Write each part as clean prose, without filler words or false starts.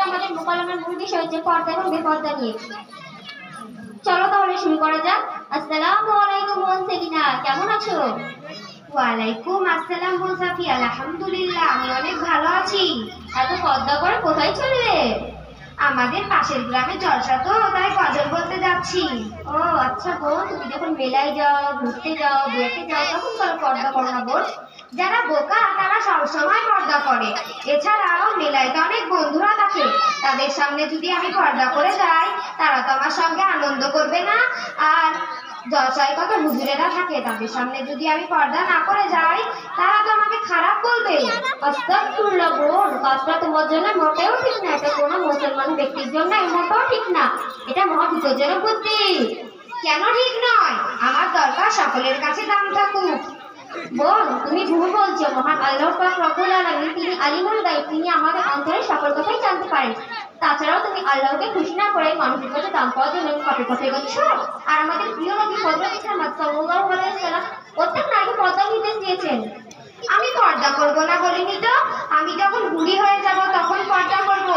আমাদের মোকালামার মূল বিষয় হচ্ছে পর্দা এবং বেপর্দা নিয়ে। চলো তাহলে শুরু করা যাক। আসসালামু আলাইকুম বোন সেলিনা, কেমন আছো? ওয়ালাইকুম আসসালাম বোন সাফি, আলহামদুলিল্লাহ আমি অনেক ভালো আছি। এত পর্দা করে কোথায় চললে? আমাদের পাশের গ্রামে জলসা তো, তাই গজল বলতে যাচ্ছি। ও আচ্ছা বোন, তুমি যখন মেলায় যাও, ঘুরতে যাও, বেড়াতে যাও, তখন তারা পর্দা করো না বোন? যারা বোকা তারা সবসময় পর্দা করে। এছাড়াও মেলায় তো অনেক বন্ধুরা থাকে, তাদের সামনে যদি আমি পর্দা করে যাই তারা তো আমার সঙ্গে আনন্দ করবে না। আর জলসায় কত হুজুরেরা থাকে, তাদের সামনে যদি আমি পর্দা না করে যাই তারা তো আমাকে খারাপ বলবে। আস্তাগফিরুল্লাহ বোন, কাজটা তোমার জন্য মোটেও ঠিক না। এটা কোনো মুসলমান ব্যক্তির জন্য মোটেও ঠিক না। এটা মহা বিপজ্জনক বুদ্ধি। কেন ঠিক নয়? আমার দরকার সকলের কাছে দাম থাকুক। বোন, তুমি ভুল বলছো। মহান আল্লাহ পাক রব্বুল আলামিন তিনি আলিমুল গায়ব, তিনি আমাদের অন্তরের সকল কথাই জানতে পারেন। তাছাড়াও তুমি আল্লাহকে খুশি না করে মানুষের কাছে দাম পাওয়ার জন্য কপি কপি করছো। আর আমাদের প্রিয় নবী হযরত মুহাম্মদ সাল্লাল্লাহু আলাইহি ওয়াসাল্লাম প্রত্যেক নারীকে পর্দা নির্দেশ দিয়েছেন। আমি পর্দা করব না বলিনি তো। আমি যখন বুড়ি হয়ে যাব তখন পর্দা করব।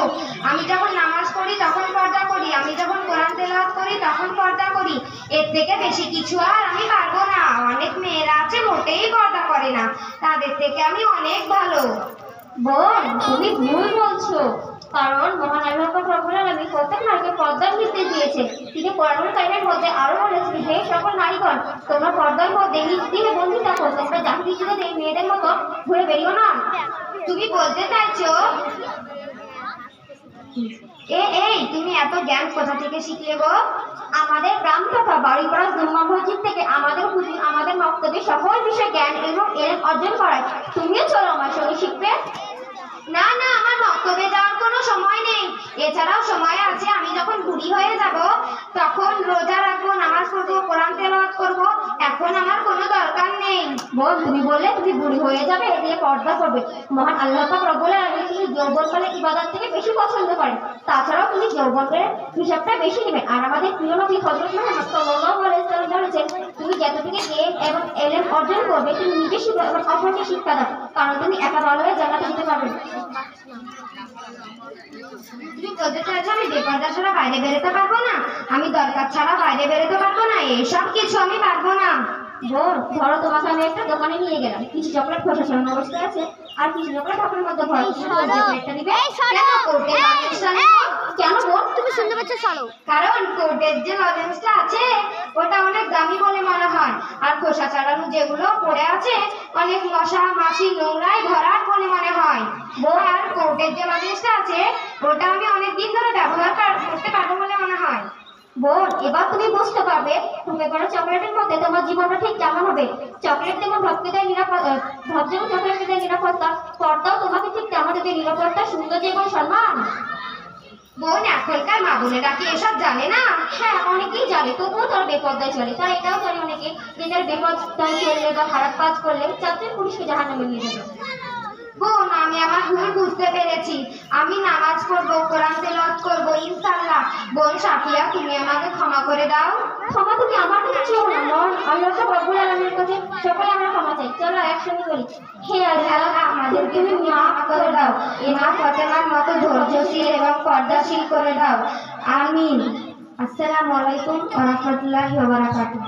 আমি যখন নামাজ পড়ি তখন পর্দা করি। আমি যখন কোরআন তেলাওয়াত করি তখন পর্দা করি। এর থেকে বেশি কিছু আর আমি পারবো না। অনেক মেয়েরা আছে মোটেই পর্দা করে না, তাদের থেকে আমি অনেক ভালো। বোন, তুমি ভুল বলছো। কারণ মহান আল্লাহ পাক রব্বুল আলামিন প্রত্যেক নারীকে পর্দার নির্দেশ দিয়েছে। তিনি কোরআনুল কারীমের মধ্যে আরো বলেছেন, হে সকল নারীগণ, তোমরা পর্দার মধ্যে নির্দিষ্ট বন্দী থাকো। তোমরা জাহিলি যুগে মেয়েদের মতো ঘুরে বেরিও না। তুমি বলতে চাইছো এই তুমি এত জ্ঞান কোথা থেকে শিখলে গো? আমাদের গ্রাম তথা বাড়িপাড়া জুম্মা মসজিদ থেকে আমাদের হুজুর আমাদের বক্তব্যে সকল বিষয়ে জ্ঞান এবং এলম অর্জন করায়। তুমিও চলো আমার সঙ্গে শিখবে। না না, আমার বক্তব্যে যাওয়ার কোনো সময় নেই। এছাড়াও সময় আছে। আমি যখন বুড়ি হয়ে যাব তখন রোজা রাখবো, নামাজ পড়বো, কোরআন তেলাওয়াত করবো। এখন আমার কোনো দরকার নেই। বোন, তুমি বললে তুমি বুড়ি হয়ে যাবে, এ দিয়ে পর্দা করবে। মহান আল্লাহ পাক রব্বুল আলামিন তিনি যৌবনকালে ইবাদত থেকে বেশি পছন্দ করেন। তাছাড়াও তিনি যৌবনের হিসাবটা বেশি নেবেন। আর আমাদের প্রিয় নবী হযরত মুহাম্মদ সাল্লাল্লাহু আলাইহি ওয়াসাল্লাম বলেছেন, তুমি যতটুকু জ্ঞান এবং এলম অর্জন করবে তুমি নিজে শিখবে এবং অপরকে শিক্ষা দাও, কারণ তুমি একা ভালো হয়ে জান্নাতে যেতে পারবে না। তুমি বলতে চাইছো আমি বেপর্দা ছাড়া বাইরে বেরোতে পারবো না? আমি দরকার ছাড়া বাইরে বেরোতে পারবো না? এসব কিছু আমি পারবো না। বোন, ধরো তোমাকে আমি একটা দোকানে নিয়ে গেলাম, কিছু চকলেট খোসা ছাড়ানো অবস্থায় আছে আর কিছু চকলেট ঢাকার মধ্যে ভরা। চকলেটটা দিবে? কেন বোন, তুমি শুনতে পাচ্ছ? সরো। কারণ কোর্টের যে লজেন্সটা আছে ওটা অনেক দামি বলে মনে হয়, আর খোসা ছাড়ানো যেগুলো পড়ে আছে অনেক মশা মাছি নোংরায় ভরাট বলে মনে হয়। আর কোর্টের যে লজেন্সটা আছে ওটা আমি অনেক দিন ধরে ব্যবহার করতে পারবো বলে মনে হয়। বোন, এবার তুমি বুঝতে পারবে তুমি বড় চকলেটের মধ্যে তোমার জীবনটা ঠিক কেমন হবে। চকলেট যেমন ভক্তি দেয় নিরাপত্তা, যেমন চকলেট দেয় নিরাপত্তা, পর্দাও তোমাকে ঠিক তেমন দেবে নিরাপত্তা, সৌন্দর্য এবং সম্মান। বোন, এখনকার মা বোনেরা কি এসব জানে না? হ্যাঁ, অনেকেই জানে, তবুও তার বেপর্দায় চলে। তার এটাও জানে অনেকে যে তার বেপর্দায় চললে বা খারাপ কাজ করলে চারটে পুলিশকে জাহান্নামে নিয়ে যাবে। বোন, আমি আমার ভুল বুঝতে পেরেছি। আমি নামাজ পড়বো, কোরআন তেলাওয়াত করবো ইনশাআল্লাহ। বোন সাফিয়া, তুমি আমাকে ক্ষমা করে দাও। ক্ষমা তুমি আমার কাছে চেও না, মহান আল্লাহ রব্বুল আলামিনের কাছে সকলে আমরা ক্ষমা চাই। চলো একসঙ্গে বলি, হে আল্লাহ, আমাদেরকে তুমি মাফ করে দাও। মা ফাতেমার মতো ধৈর্যশীল এবং পর্দাশীল করে দাও। আমিন। আসসালামু আলাইকুম ওয়া রাহমাতুল্লাহি ওয়া বারাকাতুহু।